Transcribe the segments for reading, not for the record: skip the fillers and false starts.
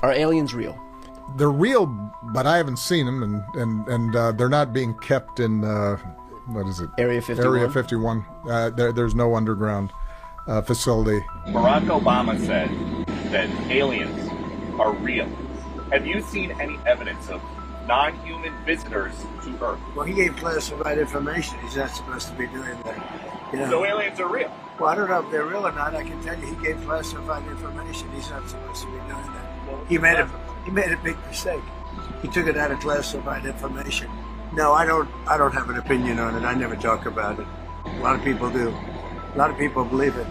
Are aliens real? They're real, but I haven't seen them, and they're not being kept in, what is it? Area 51? Area 51. There's no underground facility. Barack Obama said that aliens are real. Have you seen any evidence of non-human visitors to Earth? Well, he gave classified information. He's not supposed to be doing that. You know? So aliens are real? Well, I don't know if they're real or not. I can tell you he gave classified information. He's not supposed to be doing that. Well, He made a big mistake. He took it out of classified information. No, I don't have an opinion on it. I never talk about it. A lot of people do. A lot of people believe it.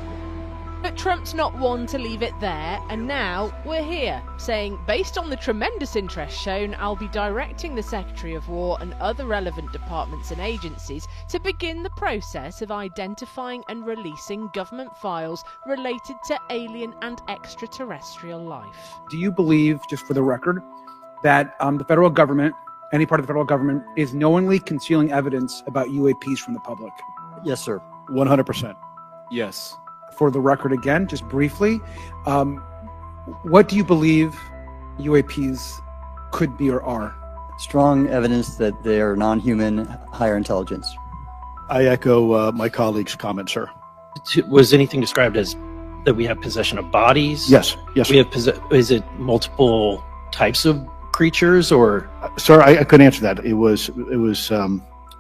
But Trump's not one to leave it there, and now we're here, saying, based on the tremendous interest shown, I'll be directing the Secretary of War and other relevant departments and agencies to begin the process of identifying and releasing government files related to alien and extraterrestrial life. Do you believe, just for the record, that the federal government, any part of the federal government, is knowingly concealing evidence about UAPs from the public? Yes, sir. 100%. Yes. For the record again, just briefly, what do you believe UAPs could be or are? Strong evidence that they are non-human, higher intelligence. I echo my colleague's comment, sir. Was anything described as that we have possession of bodies? Yes. We have is it multiple types of creatures, or? Sir, I couldn't answer that. It was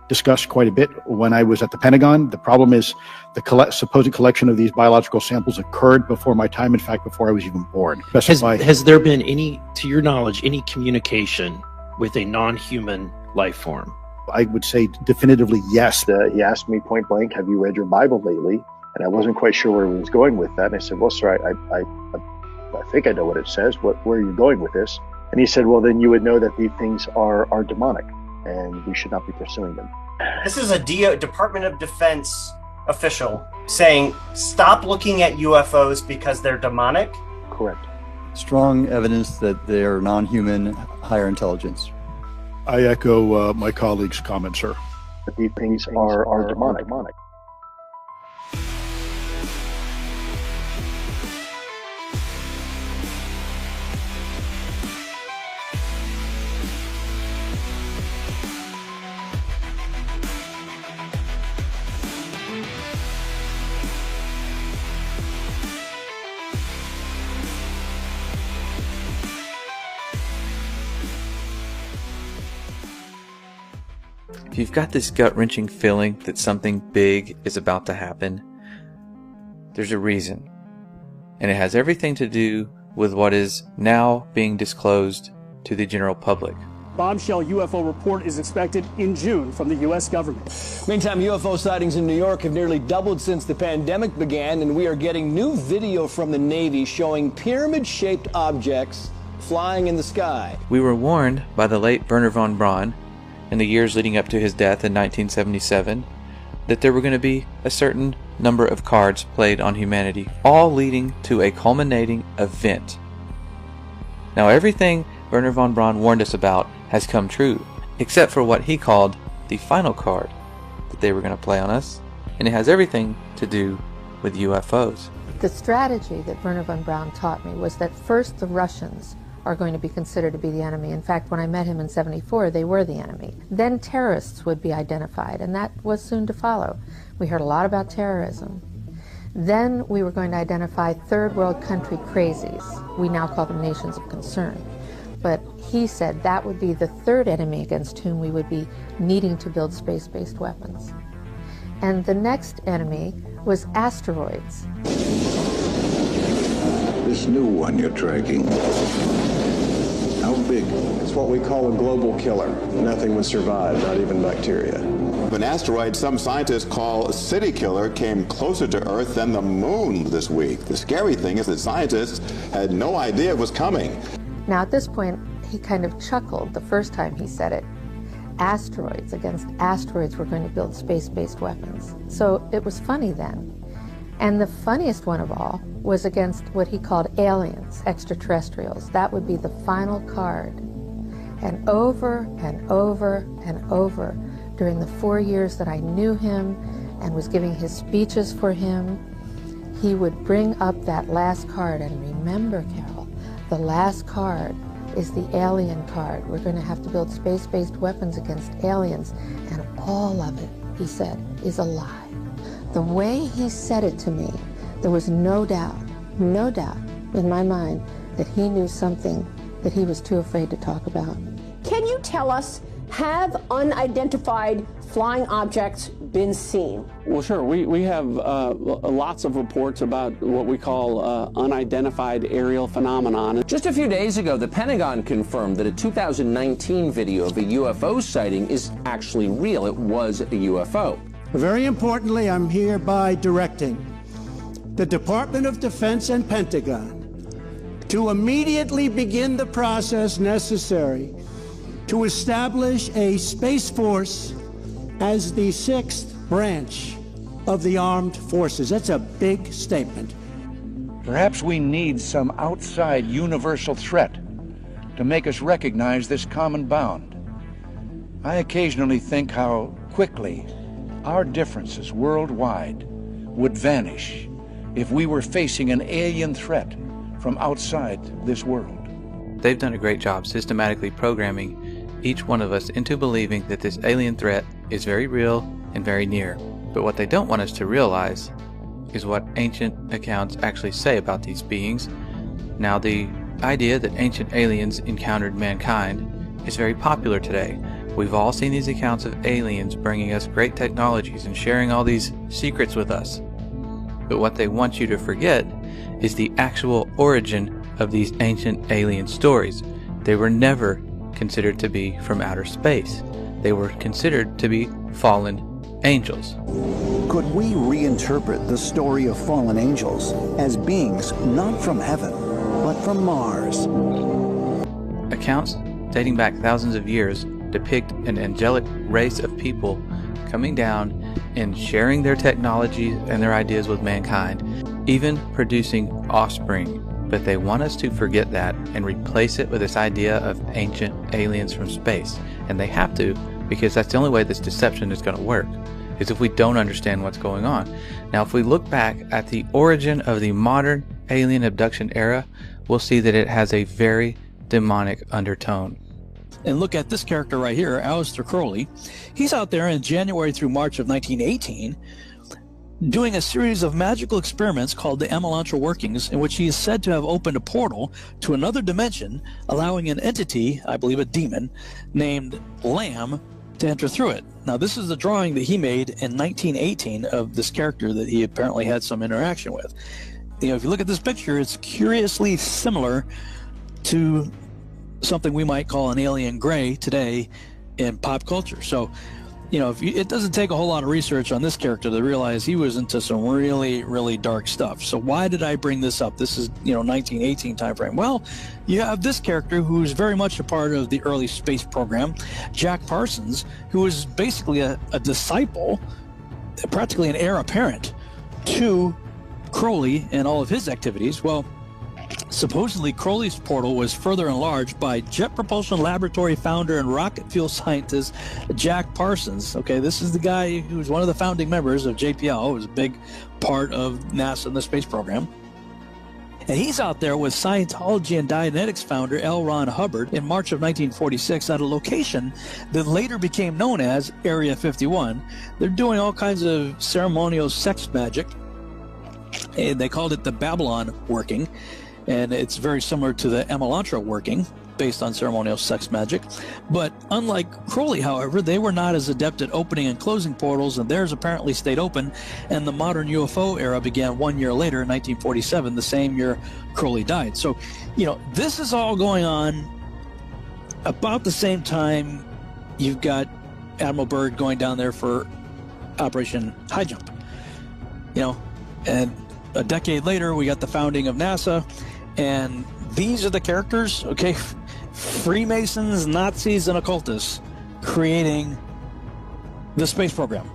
discussed quite a bit when I was at the Pentagon. The problem is the supposed collection of these biological samples occurred before my time, in fact, before I was even born. Has there been any, to your knowledge, any communication with a non-human life form? I would say definitively yes. He asked me point blank, have you read your Bible lately? And I wasn't quite sure where he was going with that. And I said, well, sir, I think I know what it says. Where are you going with this? And he said, well, then you would know that these things are demonic, and we should not be pursuing them. This is a Department of Defense official saying, stop looking at UFOs because they're demonic? Correct. Strong evidence that they are non-human, higher intelligence. I echo my colleague's comment, sir. That these things are demonic. If you've got this gut-wrenching feeling that something big is about to happen, there's a reason. And it has everything to do with what is now being disclosed to the general public. Bombshell UFO report is expected in June from the U.S. government. Meantime, UFO sightings in New York have nearly doubled since the pandemic began, and we are getting new video from the Navy showing pyramid-shaped objects flying in the sky. We were warned by the late Wernher von Braun in the years leading up to his death in 1977 that there were going to be a certain number of cards played on humanity, all leading to a culminating event. Now everything Wernher von Braun warned us about has come true, except for what he called the final card that they were going to play on us, and it has everything to do with UFOs. The strategy that Wernher von Braun taught me was that first the Russians are going to be considered to be the enemy. In fact, when I met him in '74, they were the enemy. Then terrorists would be identified, and that was soon to follow. We heard a lot about terrorism. Then we were going to identify third world country crazies. We now call them nations of concern. But he said that would be the third enemy against whom we would be needing to build space-based weapons. And the next enemy was asteroids. This new one you're tracking, how big? It's what we call a global killer. Nothing would survive, not even bacteria. An asteroid some scientists call a city killer came closer to Earth than the moon this week. The scary thing is that scientists had no idea it was coming. Now at this point, he kind of chuckled the first time he said it. Asteroids, against asteroids we're going to build space-based weapons. So it was funny then. And the funniest one of all was against what he called aliens, extraterrestrials. That would be the final card. And over and over and over, during the 4 years that I knew him and was giving his speeches for him, he would bring up that last card. And remember, Carol, The last card is the alien card. We're going to have to build space-based weapons against aliens, and all of it, he said, is a lie. The way he said it to me, there was no doubt in my mind that he knew something that he was too afraid to talk about. Can you tell us, have unidentified flying objects been seen? Well, sure. We have lots of reports about what we call unidentified aerial phenomenon. Just a few days ago, the Pentagon confirmed that a 2019 video of a UFO sighting is actually real. It was a UFO. Very importantly, I'm hereby directing the Department of Defense and Pentagon to immediately begin the process necessary to establish a Space Force as the 6th branch of the armed forces. That's a big statement. Perhaps we need some outside universal threat to make us recognize this common bound. I occasionally think how quickly our differences worldwide would vanish if we were facing an alien threat from outside this world. They've done a great job systematically programming each one of us into believing that this alien threat is very real and very near. But what they don't want us to realize is what ancient accounts actually say about these beings. Now, the idea that ancient aliens encountered mankind is very popular today. We've all seen these accounts of aliens bringing us great technologies and sharing all these secrets with us. But what they want you to forget is the actual origin of these ancient alien stories. They were never considered to be from outer space. They were considered to be fallen angels. Could we reinterpret the story of fallen angels as beings not from heaven, but from Mars? Accounts dating back thousands of years depict an angelic race of people coming down and sharing their technologies and their ideas with mankind, even producing offspring. But they want us to forget that and replace it with this idea of ancient aliens from space. And they have to, because that's the only way this deception is going to work, is if we don't understand what's going on. Now, if we look back at the origin of the modern alien abduction era, we'll see that it has a very demonic undertone. And look at this character right here, Aleister Crowley. He's out there in January through March of 1918 doing a series of magical experiments called the Elantra Workings, in which he is said to have opened a portal to another dimension, allowing an entity, I believe a demon, named Lamb, to enter through it. Now, this is the drawing that he made in 1918 of this character that he apparently had some interaction with. You know, if you look at this picture, it's curiously similar to something we might call an alien gray today in pop culture. So, you know, it doesn't take a whole lot of research on this character to realize he was into some really, really dark stuff. So why did I bring this up? This is, 1918 time frame. Well, you have this character who's very much a part of the early space program, Jack Parsons, who was basically a disciple, practically an heir apparent to Crowley and all of his activities. Well, supposedly, Crowley's portal was further enlarged by Jet Propulsion Laboratory founder and rocket fuel scientist Jack Parsons. Okay, this is the guy who was one of the founding members of JPL. It was a big part of NASA and the space program. And he's out there with Scientology and Dianetics founder L. Ron Hubbard in March of 1946 at a location that later became known as Area 51. They're doing all kinds of ceremonial sex magic, and they called it the Babylon Working. And it's very similar to the Elantra Working, based on ceremonial sex magic. But unlike Crowley, however, they were not as adept at opening and closing portals, and theirs apparently stayed open, and the modern UFO era began 1 year later in 1947, the same year Crowley died. So, this is all going on about the same time you've got Admiral Byrd going down there for Operation High Jump. And a decade later, we got the founding of NASA, and these are the characters, okay? Freemasons, Nazis, and occultists creating the space program.